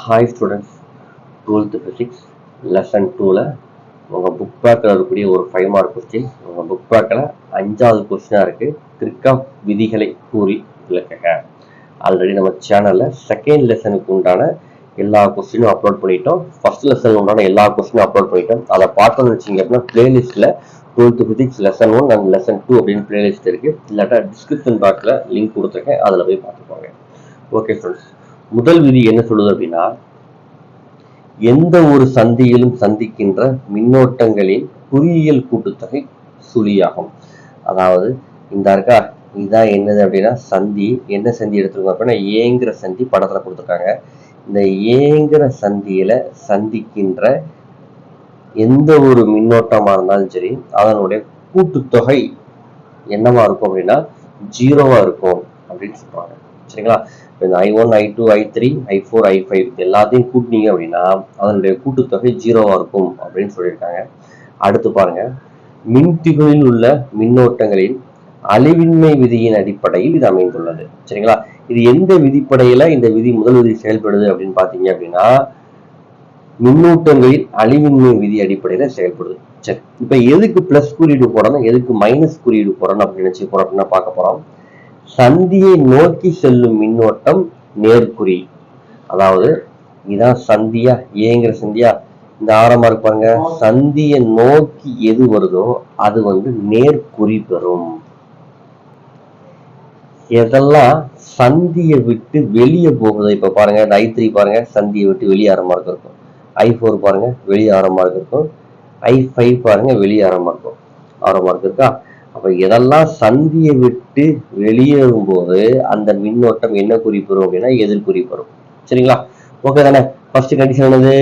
Hi students, 12th physics lesson 2ல் உங்கள் book பேக்கில் இருக்கக்கூடிய ஒரு 5 மார்க் கொஸ்டின். உங்கள் புக் பேக்கில் 5வது கொஸ்டினாக இருக்குது. கிர்ச்சாஃப் விதிகளை கூறி விளக்குக. ஆல்ரெடி நம்ம சேனலில் செகண்ட் லெசனுக்கு உண்டான எல்லா கொஸ்டினும் அப்லோட் பண்ணிட்டோம். ஃபர்ஸ்ட் லெசனுக்கு உண்டான எல்லா கொஸ்டினும் அப்லோட் பண்ணிட்டோம். அதை பார்க்கணும்னு வச்சிங்க அப்படின்னா பிளேலிஸ்ட்டில் 12th physics lesson 1 and lesson 2 அப்படின்னு பிளேலிஸ்ட் இருக்குது. இல்லாட்டா டிஸ்கிரிப்ஷன் பாக்ஸில் லிங்க் கொடுத்துருக்கேன், அதில் போய் பார்த்துக்கோங்க. ஓகே ஸ்டூடெண்ட்ஸ், முதல் விதி என்ன சொல்லுது அப்படின்னா, எந்த ஒரு சந்தியிலும் சந்திக்கின்ற மின்னோட்டங்களின் குறியியல் கூட்டுத்தொகை சுழியாகும். அதாவது இந்த இருக்கா, இதுதான் என்னது அப்படின்னா சந்தி. என்ன சந்தி எடுத்துருக்கோம் அப்படின்னா ஏங்கிற சந்தி படத்துல கொடுத்துருக்காங்க. இந்த ஏங்கிற சந்தியில சந்திக்கின்ற எந்த ஒரு மின்னோட்டமா இருந்தாலும் சரி, அதனுடைய கூட்டுத்தொகை என்னவா இருக்கும் அப்படின்னா 0வா இருக்கும் அப்படின்னு சொல்றாங்க. சரிங்களா? இந்த I1, I2, I3, I4, I5 எல்லாத்தையும் கூட்டினீங்க அப்படின்னா அதனுடைய கூட்டுத்தொகை 0வா இருக்கும் அப்படின்னு சொல்லியிருக்காங்க. அடுத்து பாருங்க, மின்திகளில் உள்ள மின்னோட்டங்களின் அழிவின்மை விதியின் அடிப்படையில் இது அமைந்துள்ளது. சரிங்களா? இது எந்த விதிப்படையில இந்த விதி முதல் விதி செயல்படுது அப்படின்னு பாத்தீங்க அப்படின்னா மின்னூட்டங்களின் அழிவின்மை விதி அடிப்படையில செயல்படுது. சரி, இப்ப எதுக்கு பிளஸ் குறியீடு போடணும், எதுக்கு மைனஸ் குறியீடு போடணும் அப்படின்னு நினைச்சு போறோம் அப்படின்னா பார்க்க போறோம். சந்தியை நோக்கி செல்லும் மின்னோட்டம் நேர்குறி. அதாவது இதான் சந்தியா, ஏங்கிற சந்தியா, இந்த ஆரமா இருப்பாங்க. சந்தியை நோக்கி எது வருதோ அது நேர்குறி பெறும். எதெல்லாம் சந்தியை விட்டு வெளியே போகுது, இப்ப பாருங்க இந்த I3 பாருங்க சந்தியை விட்டு வெளியேற மார்க் இருக்கும். I4 பாருங்க வெளியேற மார்க் இருக்கும். I5 பாருங்க வெளியேற மார்க் இருக்கா. அப்ப எதெல்லாம் சந்தியை விட்டு வெளியேறும் போது அந்த மின்னோட்டம் என்ன குறிப்பெறும் அப்படின்னா எதிர்குறி பெறும். சரிங்களா? ஓகே தானே? ஃபர்ஸ்ட் கண்டிஷன் என்னது,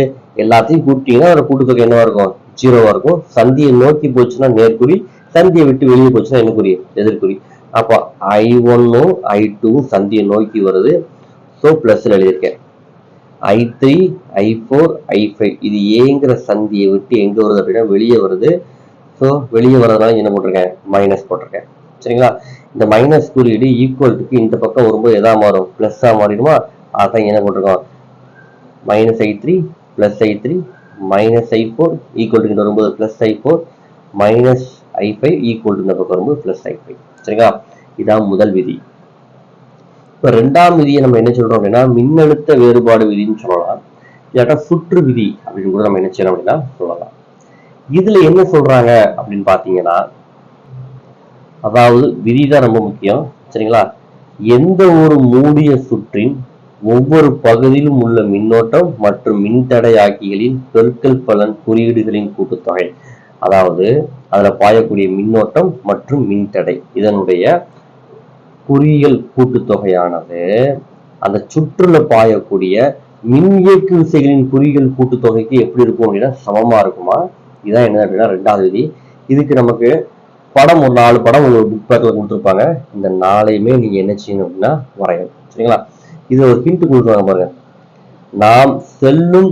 எல்லாத்தையும் கூட்டிங்கன்னா ஒரு கூட்டுத்தொகை என்னவா இருக்கும், 0வா இருக்கும். சந்தியை நோக்கி போச்சுன்னா நேர்குறி, சந்தியை விட்டு வெளியே போச்சுன்னா என்ன குறி, எதிர்குறி. அப்ப I1ம் I2ம் சந்தியை நோக்கி வருது, ஸோ பிளஸ் எழுதியிருக்கேன். I3, I4, I5 இது ஏங்கிற சந்தியை விட்டு எங்க வருது அப்படின்னா வெளியே வருது. ஸோ வெளியே வரதுனால என்ன போட்டிருக்கேன், மைனஸ் போட்டிருக்கேன். சரிங்களா? இந்த மைனஸ் குறியீடு ஈக்குவல்ட்டுக்கு இந்த பக்கம் வரும்போது எதா மாறும், பிளஸ்ஸா மாறிடுமா. அதான் என்ன போட்டிருக்கோம், minus I3 plus I3 minus I4 ஈக்குவல்ட்டுக்கு வரும்போது plus I4 minus I5 equal to இந்த பக்கம் வரும்போது பிளஸ் I5. சரிங்களா? இதான் முதல் விதி. இப்போ ரெண்டாம் விதியை நம்ம என்ன சொல்றோம் அப்படின்னா மின்னழுத்த வேறுபாடு விதின்னு சொல்லலாம், இல்லாட்டா சுற்று விதி அப்படின்னு கூட நம்ம என்ன செய்யலாம் அப்படின்னா சொல்லலாம். இதுல என்ன சொல்றாங்க அப்படின்னு பாத்தீங்கன்னா, அதாவது விதிதான் ரொம்ப முக்கியம். சரிங்களா? எந்த ஒரு மூடிய சுற்றின் ஒவ்வொரு பகுதியிலும் உள்ள மின்னோட்டம் மற்றும் மின்தடை ஆக்கிகளின் பெருக்கல் பலன் குறியீடுகளின் கூட்டுத்தொகை. அதாவது அதுல பாயக்கூடிய மின்னோட்டம் மற்றும் மின்தடை இதனுடைய குறியியல் கூட்டுத்தொகையானது அந்த சுற்றுல பாயக்கூடிய மின் இயக்கு விசைகளின் குறியியல் கூட்டுத்தொகைக்கு எப்படி இருக்கும் அப்படின்னா சமமா இருக்குமா. இதான் என்ன அப்படின்னா ரெண்டாவது விதி. இதுக்கு நமக்கு படம் ஒரு 4 படம் உங்களுக்கு புக் பேக்ல கொடுத்துருப்பாங்க. இந்த 4ஐயுமே நீங்க என்ன செய்யணும் அப்படின்னா வரையணும். சரிங்களா? இது ஒரு ஹிண்ட் கொடுத்துருவாங்க பாருங்க. நாம் செல்லும்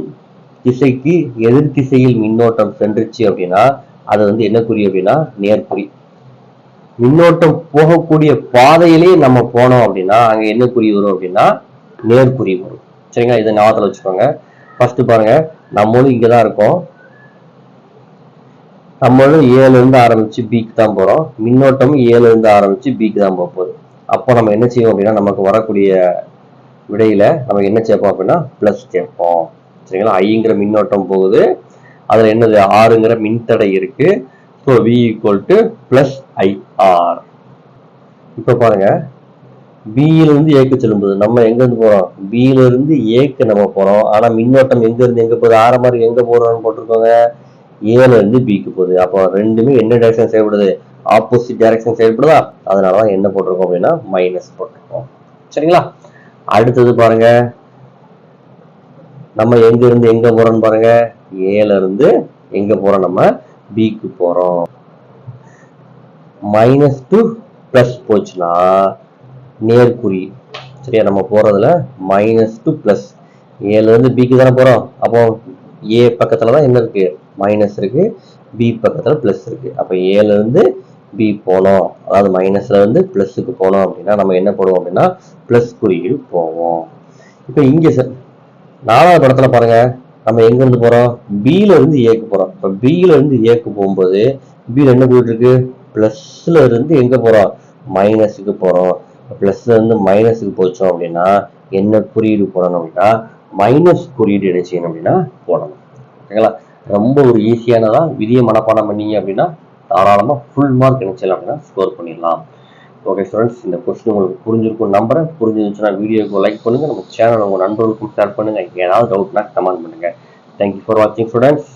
திசைக்கு எதிர் திசையில் மின்னோட்டம் சென்றுச்சு அப்படின்னா அது என்ன குறி அப்படின்னா நேர்குறி. மின்னோட்டம் போகக்கூடிய பாதையிலேயே நம்ம போனோம் அப்படின்னா அங்க என்ன குறி வரும் அப்படின்னா நேர்குறி வரும். சரிங்களா? இதை ஞாபகத்துல வச்சுக்கோங்க. ஃபர்ஸ்ட் பாருங்க, நம்மளும் இங்கதான் இருக்கோம். நம்மளும் ஏல இருந்து ஆரம்பிச்சு பிக்கு தான் போறோம். மின்னோட்டமும் ஏல இருந்து ஆரம்பிச்சு பிக்கு தான் போக போகுது. அப்போ நம்ம என்ன செய்வோம் அப்படின்னா நமக்கு வரக்கூடிய விடையில நம்ம என்ன சேர்ப்போம் அப்படின்னா பிளஸ் சேர்ப்போம். சரிங்களா? ஐங்கிற மின்னோட்டம் போகுது, அதுல என்னது ஆறுங்கிற மின்தடை இருக்கு. So V = plus IR. இப்ப பாருங்க, பியில இருந்து ஏக்கு செல்லும்போது நம்ம எங்க இருந்து போறோம், பியில இருந்து ஏக்கு நம்ம போறோம். ஆனா மின்னோட்டம் எங்க இருந்து எங்க போகுது, ஆற மாதிரி எங்க போறோம்னு போட்டிருக்கோங்க, ஏல இருந்து பிக்கு போகுது. அப்போ ரெண்டுமே என்ன டைரக்ஷன் செயல்படுது, ஆப்போசிட் டைரக்ஷன் செயல்படுதா. அதனாலதான் என்ன போட்டிருக்கோம் அப்படின்னா மைனஸ் போட்டிருக்கோம். சரிங்களா? அடுத்தது பாருங்க, நம்ம எங்க இருந்து எங்க போறோம்னு பாருங்க, ஏல இருந்து எங்க போறோம், நம்ம பிக்கு போறோம். மைனஸ் டு பிளஸ் போச்சுன்னா நேர்குறி. சரியா? நம்ம போறதுல மைனஸ் டு பிளஸ், ஏல இருந்து பிக்கு தானே போறோம். அப்போ ஏ பக்கத்துலதான் என்ன இருக்கு, மைனஸ் இருக்கு, பி பக்கத்துல பிளஸ் இருக்கு. அப்ப ஏல இருந்து பி போனோம், அதாவது மைனஸ்ல இருந்து பிளஸுக்கு போனோம் அப்படின்னா நம்ம என்ன போடுவோம் அப்படின்னா பிளஸ் குறியீடு போவோம். இப்ப இங்க 4வது படத்துல பாருங்க, நம்ம எங்க இருந்து போறோம், பில இருந்து ஏக்கு போறோம். இப்ப பில இருந்து ஏக்கு போகும்போது பில என்ன போயிட்டு இருக்கு, பிளஸ்ல இருந்து எங்க போறோம், மைனஸுக்கு போறோம். பிளஸ்ல இருந்து மைனஸுக்கு போச்சோம் அப்படின்னா என்ன குறியீடு போடணும் அப்படின்னா மைனஸ் குறியீடு என்ன செய்யணும் அப்படின்னா போடணும். ஓகேங்களா? ரொம்ப ஒரு ஈஸியானதா, விதியை மனப்பாடம் பண்ணீங்க அப்படின்னா தாராளமா ஃபுல் மார்க் என்ன செய்யலாம் அப்படின்னா ஸ்கோர் பண்ணிடலாம். ஓகே ஸ்டூடெண்ட்ஸ், இந்த கொஸ்டின் உங்களுக்கு புரிஞ்சிருக்கும் நம்புறேன். புரிஞ்சிருந்துச்சுன்னா வீடியோக்கு லைக் பண்ணுங்க, நம்ம சேனல் உங்க நண்பர்களுக்கும் ஷேர் பண்ணுங்க. ஏதாவது டவுட்னா கமெண்ட் பண்ணுங்க. தேங்க்யூ ஃபார் வாட்சிங் ஸ்டூடெண்ட்ஸ்.